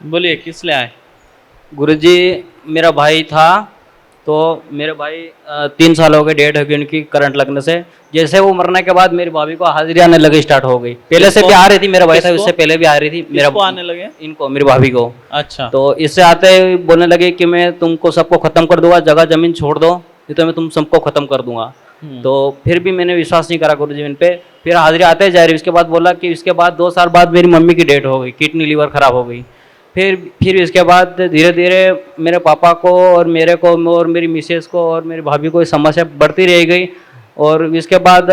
बोलिए किस लिए आए? गुरुजी, मेरा भाई था, तो मेरे भाई 3 साल हो गए, डेट हो गई उनकी करंट लगने से। जैसे वो मरने के बाद मेरी भाभी को हाजिरी आने लगी, स्टार्ट हो गई। पहले से भी आ रही थी, मेरा भाई था किसको? उससे पहले भी आ रही थी। किसको आने लगे? इनको, मेरी भाभी को। अच्छा। तो इससे आते ही बोलने लगे कि मैं तुमको सबको खत्म कर दूंगा, जगह जमीन छोड़ दो, नहीं तो मैं तुम सबको खत्म कर दूंगा। तो फिर भी मैंने विश्वास नहीं करा गुरुजी इन पे। फिर हाजिरी आते जा रही, उसके बाद बोला कि इसके बाद 2 साल बाद मेरी मम्मी की डेट हो गई, किडनी लीवर खराब हो गई। फिर इसके बाद धीरे धीरे मेरे पापा को और मेरे को और मेरी मिसेस को और मेरी भाभी को ये समस्या बढ़ती रह गई। और इसके बाद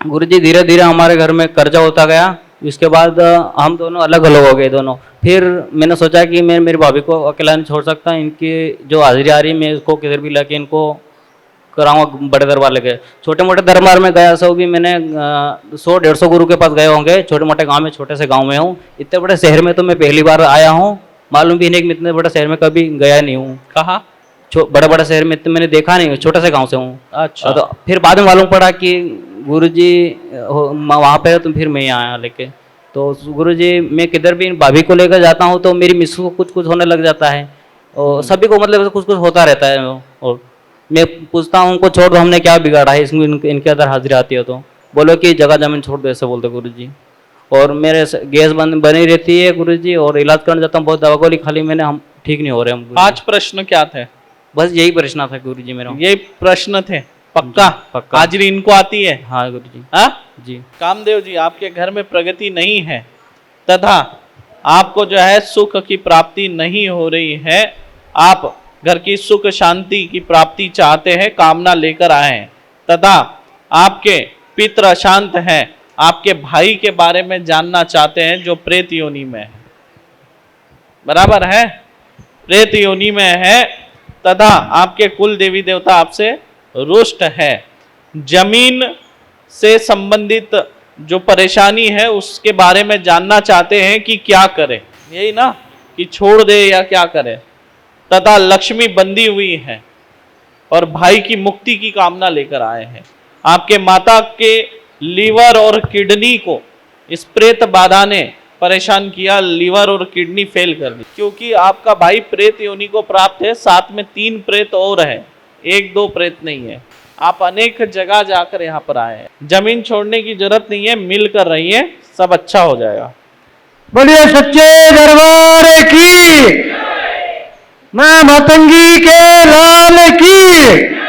गुरुजी धीरे धीरे हमारे घर में कर्जा होता गया। इसके बाद हम दोनों अलग अलग हो गए दोनों। फिर मैंने सोचा कि मैं मेरी भाभी को अकेला नहीं छोड़ सकता, इनकी जो हाजिरी आ रही मैं इसको किधर भी लाके इनको कराऊंगा, बड़े दरबार लेके। छोटे मोटे दरबार में गया, सब भी मैंने 100-150 गुरु के पास गए होंगे, छोटे मोटे गांव में, छोटे से गांव में हूँ। इतने बड़े शहर में तो मैं पहली बार आया हूँ, मालूम भी नहीं कि मैं इतने बड़े शहर में कभी गया नहीं हूँ। कहाँ? बड़े बड़े शहर में मैंने देखा नहीं, छोटे से गांव से हूँ। अच्छा। तो फिर बाद में मालूम पड़ा कि गुरुजी वहाँ पे है, तो फिर मैं यहाँ आया लेके। तो गुरुजी, मैं किधर भी भाभी को लेकर जाता हूँ तो मेरी मिस को कुछ कुछ होने लग जाता है, और सभी को मतलब कुछ कुछ होता रहता है। और मैं पूछता हूँ उनको, छोड़ दो, हमने क्या बिगाड़ा है इसमें, इनके अंदर हाजिरी आती है तो बोलो कि जगह जमीन छोड़ दो, ऐसे बोलते गुरुजी। और मेरे गैस बनी रहती है गुरुजी, और इलाज करने जाता हूँ, बहुत दवा गोली खाली मैंने, हम ठीक नहीं हो रहे हम। 5 प्रश्न क्या थे? बस यही प्रश्न था गुरुजी मेरा। ये प्रश्न थे? पक्का? पक्का। हाजिरी इनको आती है? हाँ गुरुजी। हाँ जी। कामदेव जी, आपके घर में प्रगति नहीं है तथा आपको जो है सुख की प्राप्ति नहीं हो रही है, आप घर की सुख शांति की प्राप्ति चाहते हैं, कामना लेकर आए हैं, तथा आपके पितृ अशांत हैं, आपके भाई के बारे में जानना चाहते हैं जो प्रेत योनि में है। बराबर है? प्रेत योनि में है, तथा आपके कुल देवी देवता आपसे रुष्ट है। जमीन से संबंधित जो परेशानी है उसके बारे में जानना चाहते हैं कि क्या करें, यही ना, कि छोड़ दे या क्या करें। तथा लक्ष्मी बंधी हुई है और भाई की मुक्ति की कामना लेकर आए हैं। आपके माता के लीवर और किडनी को इस प्रेत बाधा ने परेशान किया, लीवर और किडनी फेल कर दी, क्योंकि आपका भाई प्रेत योनि को प्राप्त है, साथ में 3 प्रेत और है, 1-2 प्रेत नहीं है। आप अनेक जगह जाकर यहाँ पर आए हैं। जमीन छोड़ने की जरूरत नहीं है, मिल कर रहिए, सब अच्छा हो जाएगा। बोलिए सच्चे दरबार की, मां मातंगी के लाल की।